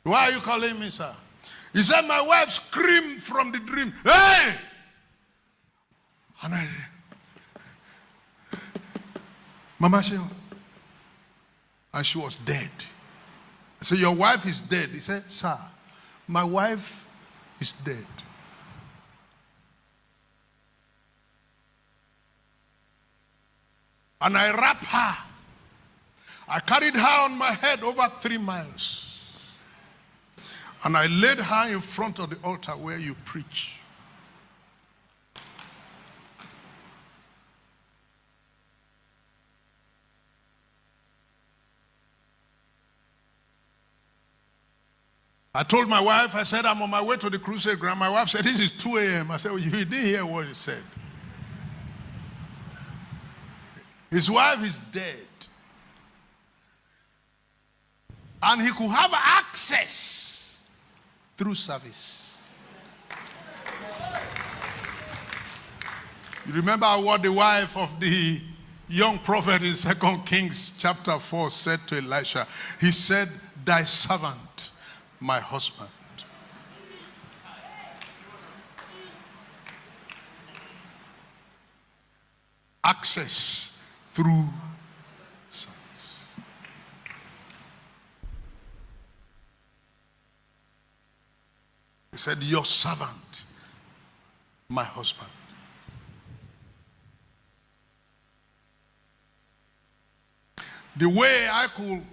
Why are you calling me, sir? He said, my wife screamed from the dream, hey! And I, Mama said, and she was dead. I said, your wife is dead. He said, sir, my wife is dead. And I wrapped her. I carried her on my head over 3 miles. And I laid her in front of the altar where you preach. I told my wife, I said, I'm on my way to the crusade ground. My wife said, this is 2 a.m. I said, well, you didn't hear what he said. His wife is dead. And he could have access through service. You remember what the wife of the young prophet in 2 Kings chapter 4 said to Elisha? He said, thy servant, my husband. Access through service. He said, your servant, my husband. The way I could,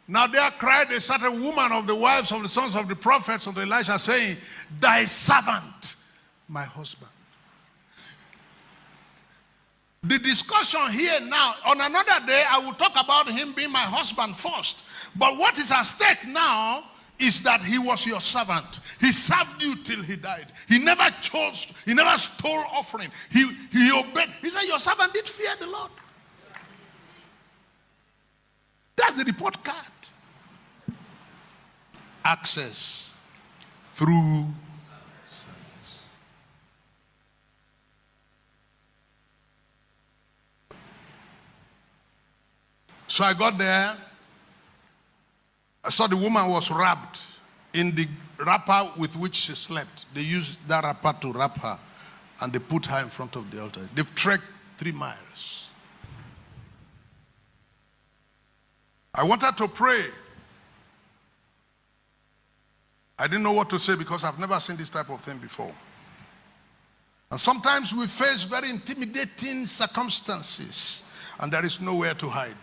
now there cried a certain woman of the wives of the sons of the prophets of Elisha, saying, thy servant, my husband. The discussion here now, on another day, I will talk about him being my husband first. But what is at stake now is that he was your servant. He served you till he died. He never chose, he never stole offering. He obeyed. He said, your servant did fear the Lord. That's the report card. Access through service. So I got there. I saw the woman was wrapped in the wrapper with which she slept. They used that wrapper to wrap her, and they put her in front of the altar. They've trekked 3 miles. I wanted to pray. I didn't know what to say because I've never seen this type of thing before. And sometimes we face very intimidating circumstances, and there is nowhere to hide.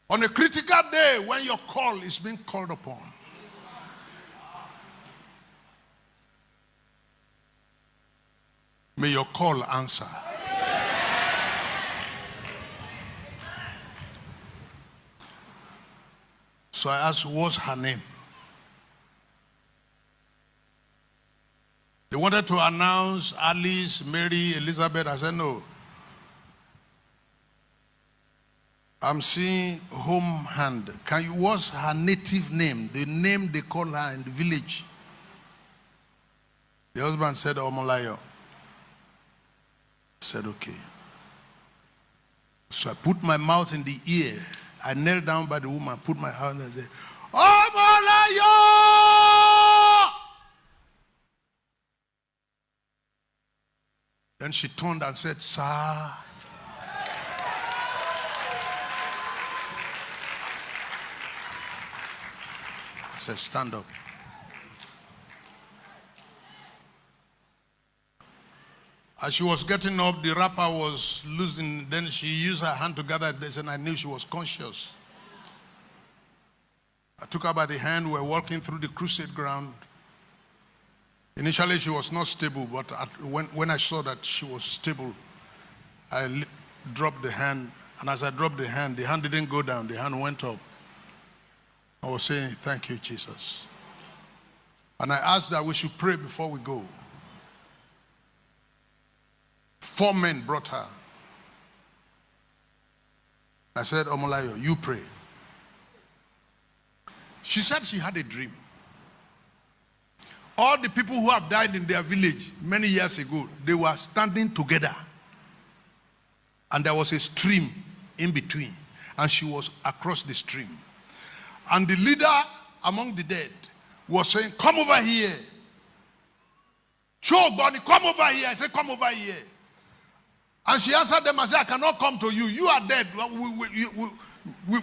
On a critical day when your call is being called upon, may your call answer. So I asked, what's her name? They wanted to announce Alice, Mary, Elizabeth. I said, no. I'm seeing home hand. What's her native name? The name they call her in the village. The husband said, Omolehin. I said, okay. So I put my mouth in the ear. I knelt down by the woman, put my hand and said, Omolehin! Then she turned and said, sir. I said, stand up. As she was getting up, the wrapper was losing. Then she used her hand to gather this, and I knew she was conscious. I took her by the hand. We were walking through the crusade ground. Initially, she was not stable, but when I saw that she was stable, I dropped the hand. And as I dropped the hand didn't go down. The hand went up. I was saying, thank you, Jesus. And I asked that we should pray before we go. 4 men brought her. I said, Omolehin, you pray. She said she had a dream. All the people who have died in their village many years ago, they were standing together. And there was a stream in between. and she was across the stream. And the leader among the dead was saying, come over here. Show body, come over here. I said, come over here. And she answered them and said, I cannot come to you. You are dead.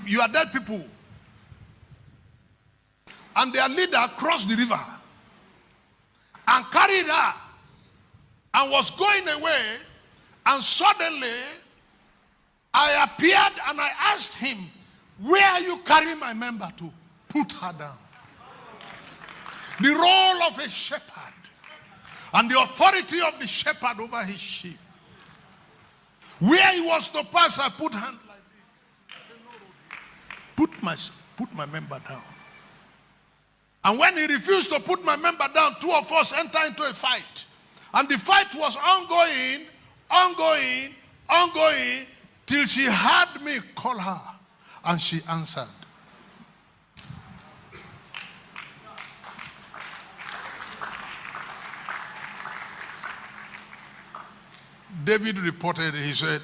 You are dead people. And their leader crossed the river and carried her and was going away. And suddenly, I appeared and I asked him, where are you carrying my member to? Put her down. The role of a shepherd and the authority of the shepherd over his sheep. Where he was to pass, I put hand like this. I said, no, put my member down. And when he refused to put my member down, two of us entered into a fight. And the fight was ongoing, till she heard me call her. And she answered. David reported, he said,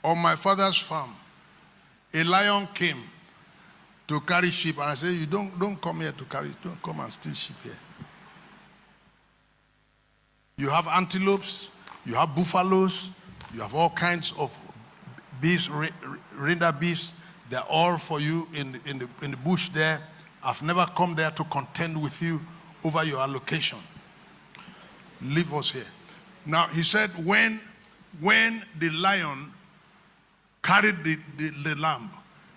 on my father's farm, a lion came to carry sheep. And I said, you don't come here to carry, don't come and steal sheep here. You have antelopes, you have buffaloes, you have all kinds of beasts, reindeer beasts. They're all for you in the bush there. I've never come there to contend with you over your allocation. Leave us here. Now, he said, when the lion carried the lamb,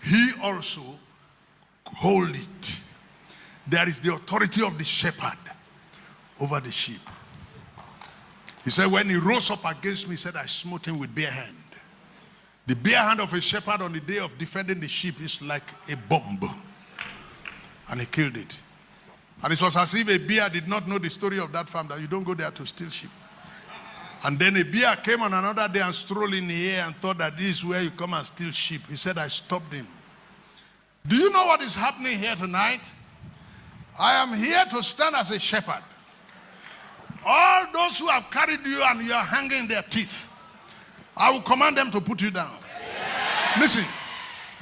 he also hold it. There is the authority of the shepherd over the sheep. He said, when he rose up against me, he said, I smote him with bare hand. The bare hand of a shepherd on the day of defending the sheep is like a bomb. And he killed it. And it was as if a bear did not know the story of that farm, that you don't go there to steal sheep. And then a bear came on another day and strolled in the air and thought that this is where you come and steal sheep. He said, I stopped him. Do you know what is happening here tonight? I am here to stand as a shepherd. All those who have carried you and you are hanging their teeth, I will command them to put you down. Listen,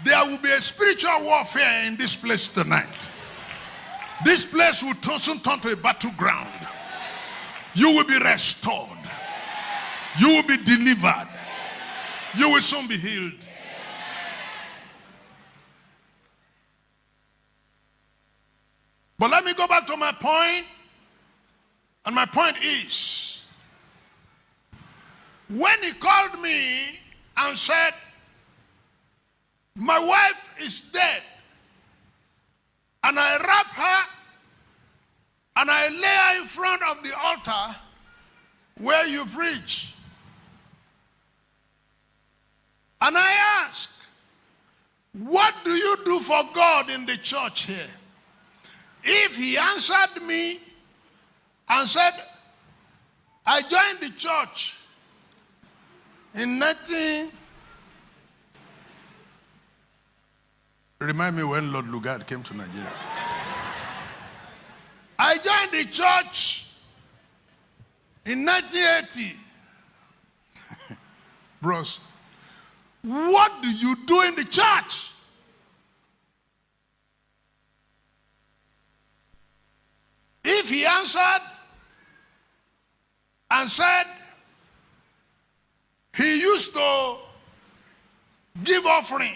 there will be a spiritual warfare in this place tonight. This place will soon turn to a battleground. You will be restored. You will be delivered. You will soon be healed. But let me go back to my point. And my point is, when he called me and said, my wife is dead, and I wrap her and I lay her in front of the altar where you preach, and I ask, what do you do for God in the church here? If he answered me and said, I joined the church in 19... Remind me when Lord Lugard came to Nigeria. I joined the church in 1980. Bros, what do you do in the church? If he answered and said he used to give offering,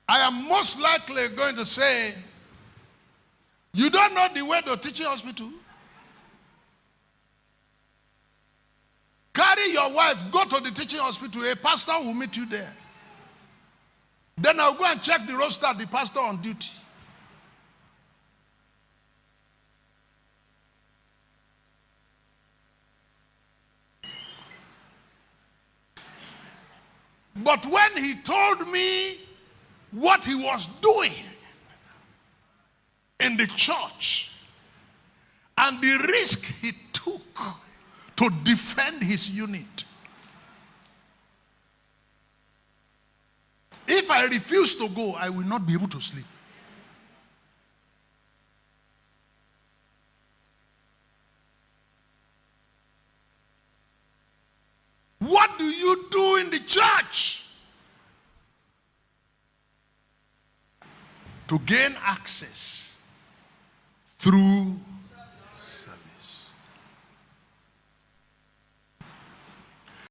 I am most likely going to say, you don't know the way to teaching hospital? Carry your wife, go to the teaching hospital, a pastor will meet you there. Then I'll go and check the roster of the pastor on duty. But when he told me what he was doing in the church and the risk he took to defend his unit, if I refuse to go, I will not be able to sleep. What do you do in the church to gain access through